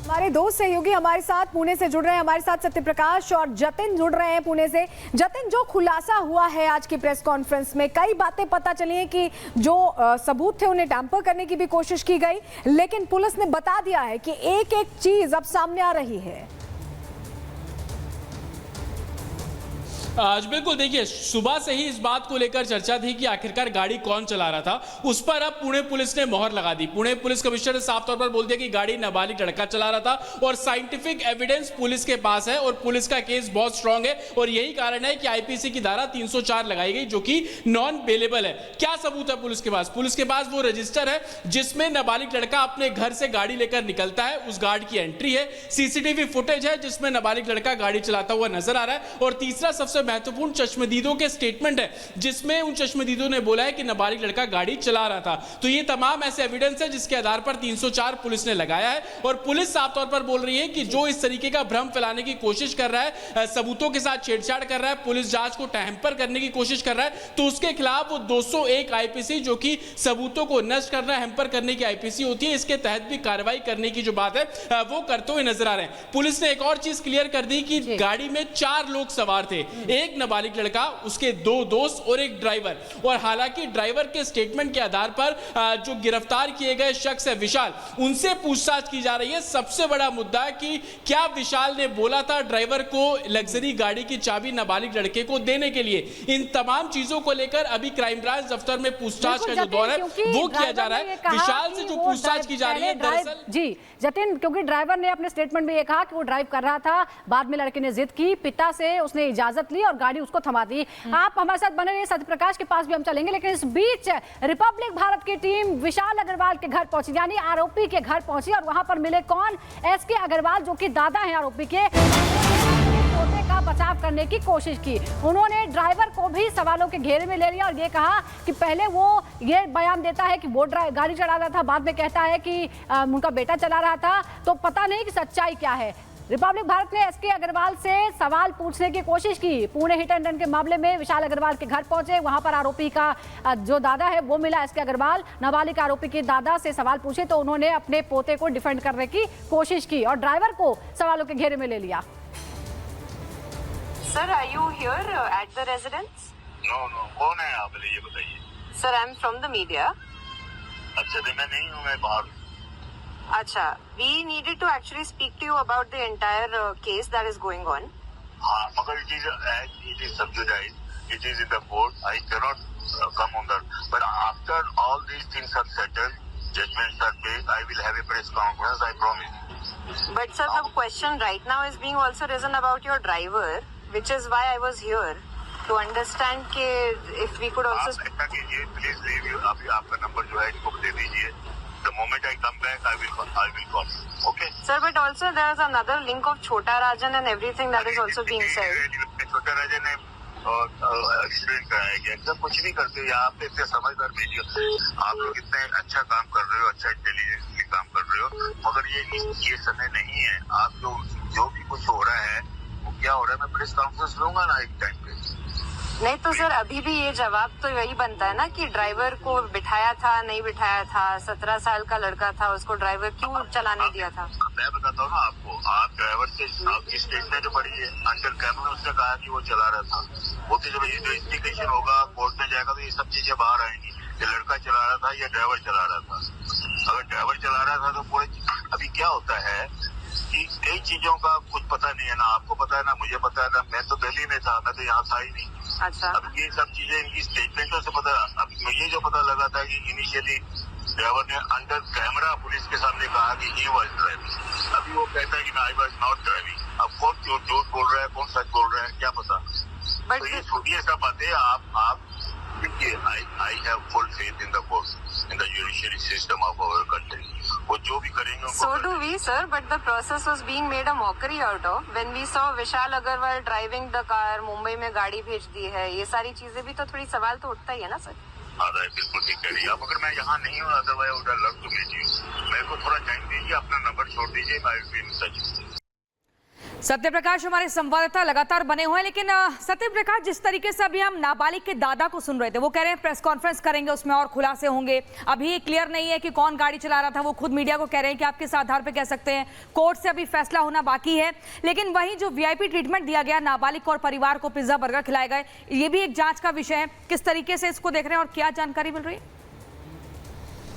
हमारे दो सहयोगी हमारे साथ पुणे से जुड़ रहे हैं। हमारे साथ सत्यप्रकाश और जतिन जुड़ रहे हैं पुणे से। जतिन, जो खुलासा हुआ है आज की प्रेस कॉन्फ्रेंस में, कई बातें पता चली हैं कि जो सबूत थे उन्हें टैंपर करने की भी कोशिश की गई, लेकिन पुलिस ने बता दिया है कि एक एक चीज अब सामने आ रही है। आज बिल्कुल देखिए, सुबह से ही इस बात को लेकर चर्चा थी कि आखिरकार गाड़ी कौन चला रहा था। उस पर अब पुणे पुलिस ने मोहर लगा दी। पुणे पुलिस कमिश्नर ने साफ तौर पर बोल दिया कि गाड़ी नाबालिग लड़का चला रहा था और साइंटिफिक एविडेंस पुलिस के पास है और पुलिस का केस बहुत स्ट्रांग है और यही कारण है कि आईपीसी की धारा 304 लगाई गई, जो कि नॉन बेलेबल है। क्या सबूत है पुलिस के पास? पुलिस के पास वो रजिस्टर है जिसमें नाबालिग लड़का अपने घर से गाड़ी लेकर निकलता है, उस गार्ड की एंट्री है, सीसीटीवी फुटेज है जिसमें नाबालिग लड़का गाड़ी चलाता हुआ नजर आ रहा है और तीसरा सबसे महत्वपूर्ण चश्मदीदों के स्टेटमेंट है जिसमें उन चश्मदीदों ने बोला है कि नाबालिग लड़का गाड़ी चला रहा था। तो ये तमाम ऐसे एविडेंस है जिसके आधार पर 304 पुलिस ने लगाया है और पुलिस साफ तौर पर बोल रही है कि जो इस तरीके का भ्रम फैलाने की कोशिश कर रहा है, सबूतों के साथ छेड़छाड़ कर रहा है, पुलिस जांच को टैंपर करने की कोशिश कर रहा है, तो उसके खिलाफ वो 201 आईपीसी, जो कि सबूतों को नष्ट करना, हैम्पर करने की आईपीसी होती है, इसके तहत भी कार्रवाई करने की जो बात है वो करते हुए नजर आ रहे हैं। पुलिस ने एक और चीज क्लियर कर दी कि गाड़ी में 4 लोग सवार थे, एक नाबालिग लड़का, उसके 2 दोस्त और एक ड्राइवर। और हालांकि ड्राइवर के स्टेटमेंट के आधार पर जो गिरफ्तार किए गए शख्स है विशाल, उनसे पूछताछ की जा रही है। सबसे बड़ा मुद्दा है कि क्या विशाल ने बोला था ड्राइवर को लग्जरी गाड़ी की चाबी नाबालिग लड़के को देने के लिए। इन तमाम चीजों को लेकर अभी क्राइम ब्रांच दफ्तर में पूछताछ का जो दौर है वो किया जा रहा है। विशाल से जो पूछताछ की जा रही है, दरअसल जी जतिन, क्योंकि ड्राइवर ने अपने स्टेटमेंट में ये कहा कि वो ड्राइव कर रहा था, बाद में लड़के ने जिद की, पिता से उसने इजाजत ली और गाड़ी उसको थमा दी। आप हमारे साथ बने रहिए, सत्यप्रकाश के पास भी हम चलेंगे, लेकिन इस बीच रिपब्लिक भारत की टीम विशाल अग्रवाल के घर पहुंची, यानी आरोपी के घर पहुंची और वहां पर मिले कौन? एसके अग्रवाल, जो कि दादा हैं आरोपी के। पोते का बचाव करने की कोशिश की। उन्होंने ड्राइवर को भी सवालों के घेरे में ले लिया और ये कहा कि पहले वो ये बयान देता है कि वो गाड़ी चला रहा था, बाद में कहता है कि उनका बेटा चला रहा था, तो पता नहीं कि सच्चाई क्या है। रिपब्लिक भारत ने एसके अग्रवाल से सवाल पूछने की कोशिश की। पुणे हिट एंड रन के मामले में विशाल अग्रवाल के घर पहुंचे, वहां पर आरोपी का जो दादा है वो मिला। एसके अग्रवाल नाबालिग आरोपी के दादा से सवाल पूछे तो उन्होंने अपने पोते को डिफेंड करने की कोशिश की और ड्राइवर को सवालों के घेरे में ले लिया। Sir, are you here at the residence? No, कौन है आप? ये बताइए। Sir, I am from the media. अच्छा, तो मैं नहीं हूँ, मैं बाहर हूँ। अच्छा, we needed to actually speak to you about the entire case that is going on. हाँ, मगर it is subjudiced, it is in the court. I cannot come on that. But after all these things are settled, judgments are made, I will have a press conference, I promise. But sir, the question right now is being also risen about your driver, which is why I was here to understand कि if we could also. आप ऐसा कीजिए, please leave you. अभी आपका number जो है इनको दे दीजिए. The moment I come back, I will call. Okay. Sir, but also there is another link of Chota Rajan and everything that is also being said. छोटा राजन ने एक्सीडेंट कराया गया, सब कुछ भी करते हो। आप इतने समझदार भेजिए, आप लोग इतने अच्छा काम कर रहे हो, अच्छा इंटेलिजेंटली काम कर रहे हो, मगर ये समय नहीं है। आप जो भी कुछ हो रहा है वो क्या हो रहा है, मैं प्रेस कॉन्फ्रेंस लूंगा ना एक टाइम पे। नहीं तो सर, अभी भी ये जवाब तो यही बनता है ना कि ड्राइवर को बिठाया था, नहीं बिठाया था, 17 साल का लड़का था, उसको ड्राइवर क्यों चलाने दिया था? मैं बताता हूँ ना आपको, आप ड्राइवर से आपकी स्टेटमेंट पढ़िए, अंडर कैमरा उसने कहा कि वो चला रहा था। वो तो जब इन्वेस्टिगेशन होगा, कोर्ट में जाएगा, तो ये सब चीजें बाहर आएंगी कि लड़का चला रहा था या ड्राइवर चला रहा था। अगर ड्राइवर चला रहा था तो पूरे अभी क्या होता है कि कई चीजों का कुछ पता नहीं है, ना आपको पता है ना मुझे पता है ना। मैं तो दिल्ली में था, मैं तो यहाँ था ही नहीं। अच्छा। अब ये सब चीजें इनकी स्टेटमेंटों से पता। अब मुझे जो पता लगा था कि इनिशियली ड्राइवर ने अंडर कैमरा पुलिस के सामने कहा कि ही वॉज ड्राइविंग। अभी वो कहता है कि आई वॉज नॉट ड्राइविंग। अब कौन झूठ बोल रहा है, कौन सच बोल रहा है, क्या पता। तो ये छोटी सब बातें आप देखिए, I have full faith in the court, in the judiciary system of our country. वो जो भी करेंगे। So do we, sir. But the process was being made a mockery out of when we saw Vishal Agarwal driving the car. Mumbai में गाड़ी भेज दी है, ये सारी चीजें भी तो थोड़ी सवाल तो उठता ही है ना सर। हाँ, बिल्कुल ठीक कह रही है आप। अगर मैं यहाँ नहीं हूँ, otherwise would have loved to meet you. मेरे को थोड़ा टाइम दीजिए, अपना नंबर छोड़ दीजिए, I will be in touch. Satyaprakash हमारे संवाददाता लगातार बने हुए हैं, लेकिन सत्यप्रकाश, जिस तरीके से अभी हम नाबालिग के दादा को सुन रहे थे, वो कह रहे हैं प्रेस कॉन्फ्रेंस करेंगे, उसमें और खुलासे होंगे। अभी ये क्लियर नहीं है कि कौन गाड़ी चला रहा था, वो खुद मीडिया को कह रहे हैं कि आप किस आधार पर कह सकते हैं, कोर्ट से अभी फैसला होना बाकी है। लेकिन वहीं जो VIP ट्रीटमेंट दिया गया नाबालिग को और परिवार को, पिज्जा बर्गर खिलाए गए, ये भी एक जांच का विषय है। किस तरीके से इसको देख रहे हैं और क्या जानकारी मिल रही है?